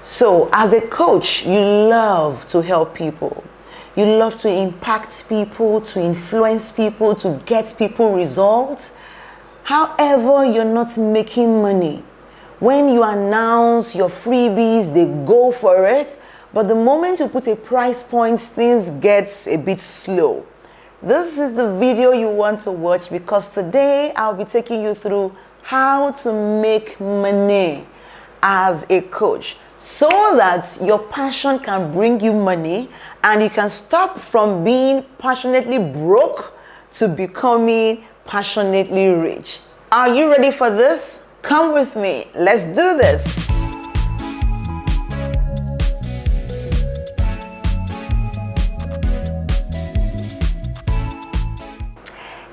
So, as a coach, you love to help people. You love to impact people, to influence people, to get people results. However, you're not making money. When you announce your freebies, they go for it. But the moment you put a price point, things get a bit slow. This is the video you want to watch, because today I'll be taking you through how to make money as a coach, so that your passion can bring you money and you can stop from being passionately broke to becoming passionately rich. Are you ready for this? Come with me. Let's do this.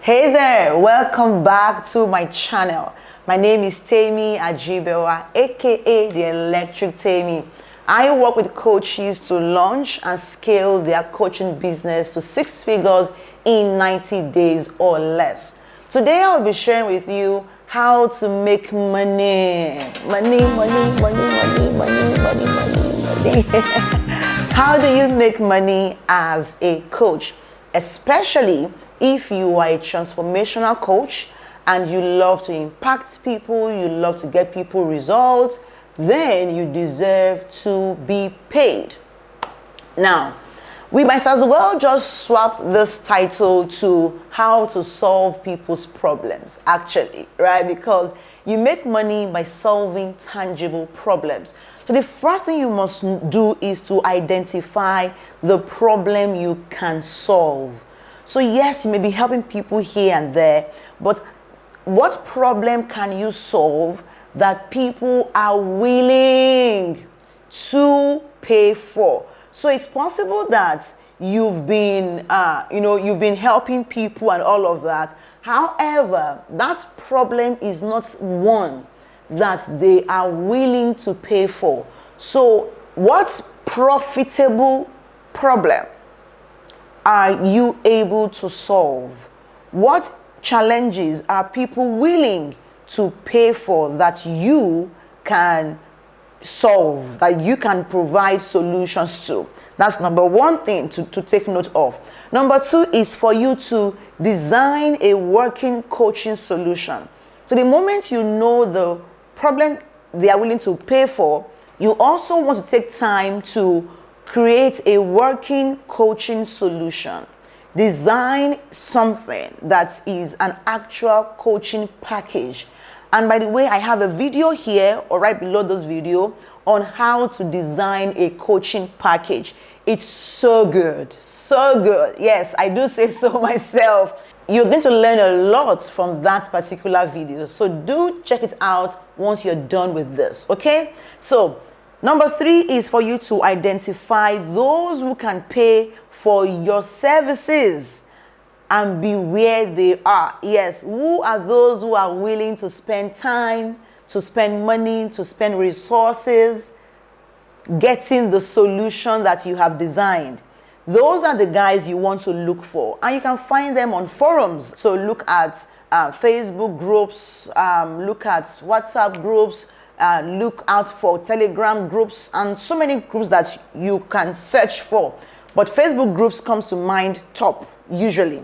Hey there, welcome back to my channel. My name is Temi Ajibewa, aka the Electric Temi. I work with coaches to launch and scale their coaching business to 6 figures in 90 days or less. Today I'll be sharing with you how to make money. How do you make money as a coach? Especially if you are a transformational coach and you love to impact people, you love to get people results, then you deserve to be paid. Now, we might as well just swap this title to how to solve people's problems, actually, right? Because you make money by solving tangible problems. So the first thing you must do is to identify the problem you can solve. So yes, you may be helping people here and there, but what problem can you solve that people are willing to pay for? So it's possible that you've been helping people and all of that. However, that problem is not one that they are willing to pay for. So what profitable problem are you able to solve? What challenges are people willing to pay for that you can solve, that you can provide solutions to? That's number one thing to take note of. Number two is for you to design a working coaching solution. So the moment you know the problem they are willing to pay for, you also want to take time to create a working coaching solution. Design something that is an actual coaching package. And by the way, I have a video here or right below this video on how to design a coaching package. It's so good, so good. Yes, I do say so myself. You're going to learn a lot from that particular video. So do check it out once you're done with this, okay? So number three is for you to identify those who can pay for your services and be where they are. Yes, who are those who are willing to spend time, to spend money, to spend resources, getting the solution that you have designed? Those are the guys you want to look for, and you can find them on forums. So look at Facebook groups, look at WhatsApp groups, look out for Telegram groups, and so many groups that you can search for. But Facebook groups comes to mind top usually.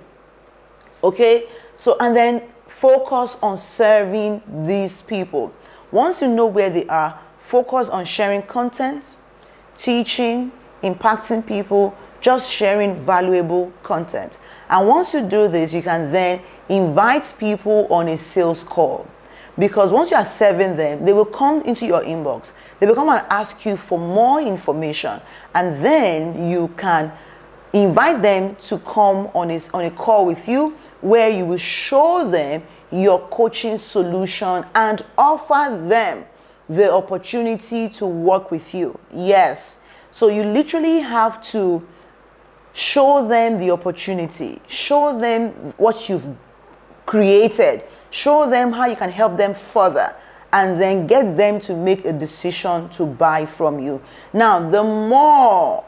Okay, so and then focus on serving these people. Once you know where they are, focus on sharing content, teaching, impacting people, just sharing valuable content. And once you do this, you can then invite people on a sales call. Because once you are serving them, they will come into your inbox. They will come and ask you for more information. And then you can invite them to come on a call with you, where you will show them your coaching solution and offer them the opportunity to work with you. Yes. So you literally have to show them the opportunity, show them what you've created, show them how you can help them further, and then get them to make a decision to buy from you. Now, the more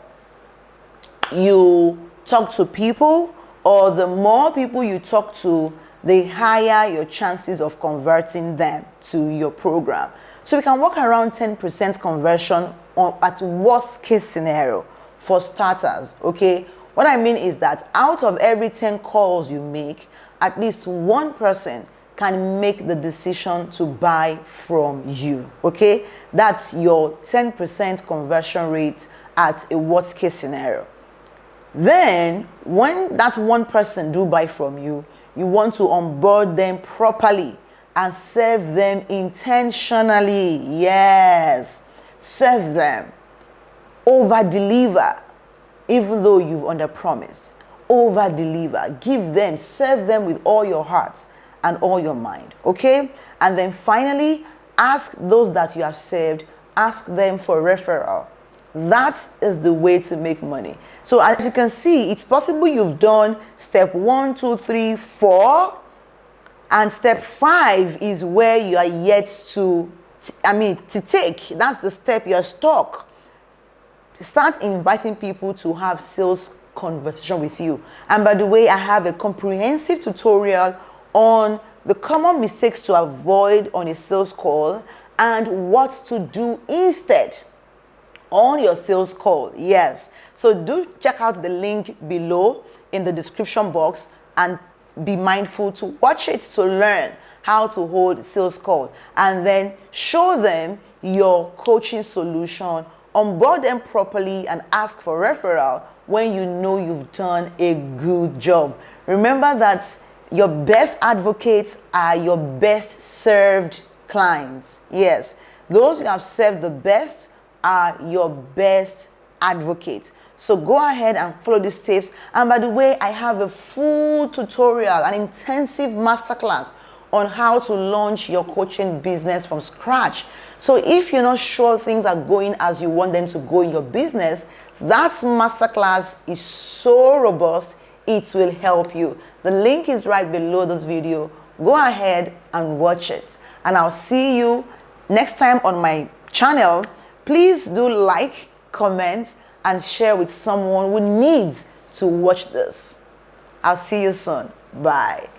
you talk to people, or the more people you talk to, the higher your chances of converting them to your program. So we can work around 10% conversion at worst case scenario. For starters, okay, what I mean is that out of every 10 calls you make, at least one person can make the decision to buy from you. Okay, that's your 10% conversion rate at a worst case scenario. Then when that one person do buy from you, you want to onboard them properly and serve them intentionally. Yes, serve them, over deliver. Even though you've underpromised, over deliver. Give them, serve them with all your heart and all your mind. Okay, and then finally, ask those that you have served, ask them for referral. That is the way to make money. So as you can see, it's possible you've done step 1, 2, 3, 4, and step 5 is where you are yet to take. That's the step you're stuck. Start inviting people to have sales conversation with you. And by the way, I have a comprehensive tutorial on the common mistakes to avoid on a sales call and what to do instead on your sales call. Yes, so do check out the link below in the description box and be mindful to watch it to learn how to hold sales call, and then show them your coaching solution, onboard them properly, and ask for referral when you know you've done a good job. Remember that your best advocates are your best served clients. Yes, those you have served the best are your best advocates. So go ahead and follow these tips. And by the way, I have a full tutorial, an intensive masterclass on how to launch your coaching business from scratch. So if you're not sure things are going as you want them to go in your business, that masterclass is so robust, it will help you. The link is right below this video. Go ahead and watch it. And I'll see you next time on my channel. Please do like, comment, and share with someone who needs to watch this. I'll see you soon. Bye.